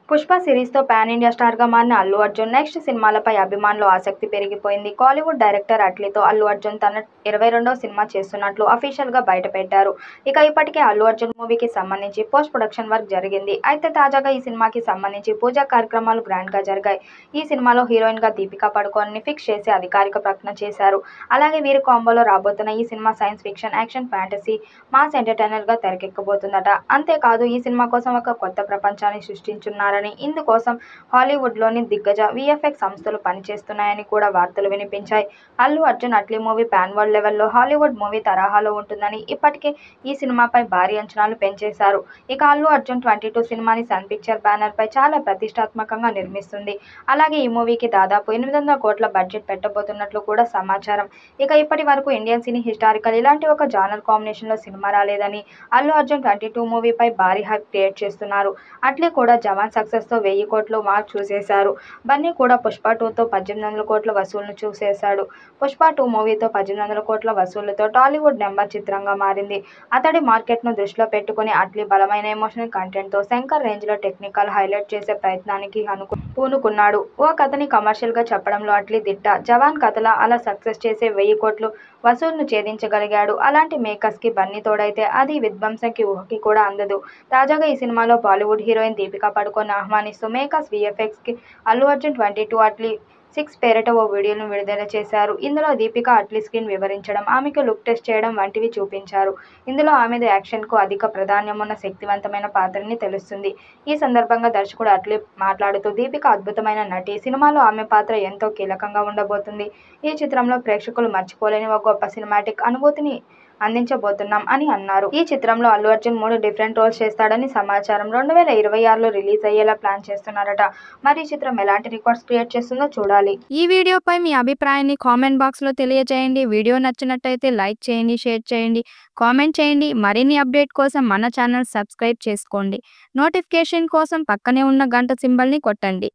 Pushpa సిరీస్తో pan India స్టార్గా మారిన Allu Arjun next సినిమాలపై అభిమానులు ఆసక్తి పెరిగిపోయింది. కాలీవుడ్ డైరెక్టర్ అట్లీతో అల్లు అర్జున్ తన 22వ సినిమా చేస్తున్నట్లు అఫీషియల్గా బయటపెట్టారు. ఇప్పటికే అల్లు అర్జున్ మూవీకి సంబంధించి పోస్ట్ ప్రొడక్షన్ వర్క్ జరిగింది. అయితే తాజాగా ఈ సినిమాకి సంబంధించి పూజా కార్యక్రమాలు గ్రాండ్గా జరిగాయి. ఈ సినిమాలో హీరోయిన్గా దీపికా పడుకోన్ని ఫిక్స్ చేసి అధికారిక ప్రకటన చేశారు. అలాగే వీరి కాంబోలో రాబోతున్న ఈ సినిమా science fiction, action, fantasy, mass ఎంటర్టైనర్గా తెరకెక్కబోతుందట. అంతేకాదు ఈ సినిమా కోసం ఒక కొత్త ప్రపంచాన్ని సృష్టించున్నారని, ఇందుకోసం హాలీవుడ్లోని దిగ్గజ విఎఫ్ఎక్స్ సంస్థలు పనిచేస్తున్నాయని కూడా వార్తలు వినిపించాయి. Allu Arjun Atlee movie pan world లెవెల్లో హాలీవుడ్ మూవీ తరహాలో ఉంటుందని ఇప్పటికే ఈ సినిమాపై భారీ అంచనాలు పెంచేశారు. అల్లు అర్జున్ 22 సినిమాని సన్ పిక్చర్ బ్యానర్ పై చాలా ప్రతిష్టాత్మకంగా నిర్మిస్తుంది. అలాగే ఈ మూవీకి దాదాపు 800 కోట్ల బడ్జెట్ పెట్టబోతున్నట్లు కూడా సమాచారం. ఇప్పటి వరకు ఇండియన్ సినీ హిస్టారికల్ ఇలాంటి ఒక జానర్ కాంబినేషన్లో సినిమా రాలేదని అల్లు అర్జున్ 22 మూవీపై భారీ హైప్ క్రియేట్ చేస్తున్నారు. అట్లీ కూడా జవాన్ సక్సెస్తో 1000 కోట్లు మార్క్ చూసేశారు. బన్నీ కూడా పుష్ప 2తో 1800 కోట్ల వసూళ్లను చూసేశాడు. పుష్ప 2 మూవీతో 1800 కోట్ల వసూళ్లతో టాలీవుడ్ నెంబర్ చిత్రంగా మారింది. అతడి మార్కెట్ను దృష్టిలో పెట్టుకుని అట్లీ బలమైన ఎమోషనల్ కంటెంట్తో శంకర్ రేంజ్లో టెక్నికల్ హైలైట్ చేసే ప్రయత్నానికి పూనుకున్నాడు. ఓ కథని కమర్షియల్గా చెప్పడంలో అట్లీ దిట్ట. జవాన్ కథలా అలా సక్సెస్ చేసి 1000 కోట్లు వసూళ్లను ఛేదించగలిగాడు. అలాంటి మేకర్స్కి బన్నీ తోడైతే అది విధ్వంసంకి ఊహకి కూడా అందదు. తాజాగా ఈ సినిమాలో బాలీవుడ్ హీరోయిన్ దీపికా పడుకోన్ని ఆహ్వానిస్తూ మేకర్స్ విఎఫ్ఎక్స్కి అల్లు అర్జున్ 22 అట్లీ 6 పేరిట ఓ వీడియోను విడుదల చేశారు. ఇందులో దీపికా అట్లీ స్క్రీన్ వివరించడం, ఆమెకు లుక్ టెస్ట్ చేయడం వంటివి చూపించారు. ఇందులో ఆమెది యాక్షన్కు అధిక ప్రాధాన్యమున్న శక్తివంతమైన పాత్రని తెలుస్తుంది. ఈ సందర్భంగా దర్శకుడు అట్లీ మాట్లాడుతూ, దీపిక అద్భుతమైన నటి, సినిమాలో ఆమె పాత్ర ఎంతో కీలకంగా ఉండబోతుంది. ఈ చిత్రంలో ప్రేక్షకులు మర్చిపోలేని ఓ గొప్ప సినిమాటిక్ అనుభూతిని అందించబోతున్నాం అని అన్నారు. ఈ చిత్రంలో అల్లు అర్జున్ 3 డిఫరెంట్ రోల్స్ చేస్తాడని సమాచారం. 2026లో రిలీజ్ అయ్యేలా ప్లాన్ చేస్తున్నారట. మరి ఈ చిత్రం ఎలాంటి రికార్డ్స్ క్రియేట్ చేస్తుందో చూడాలి. ఈ వీడియోపై మీ అభిప్రాయాన్ని కామెంట్ బాక్స్లో తెలియజేయండి. వీడియో నచ్చినట్టయితే లైక్ చేయండి, షేర్ చేయండి, కామెంట్ చేయండి. మరిన్ని అప్డేట్ కోసం మన ఛానల్ సబ్స్క్రైబ్ చేసుకోండి. నోటిఫికేషన్ కోసం పక్కనే ఉన్న గంట సింబల్ని కొట్టండి.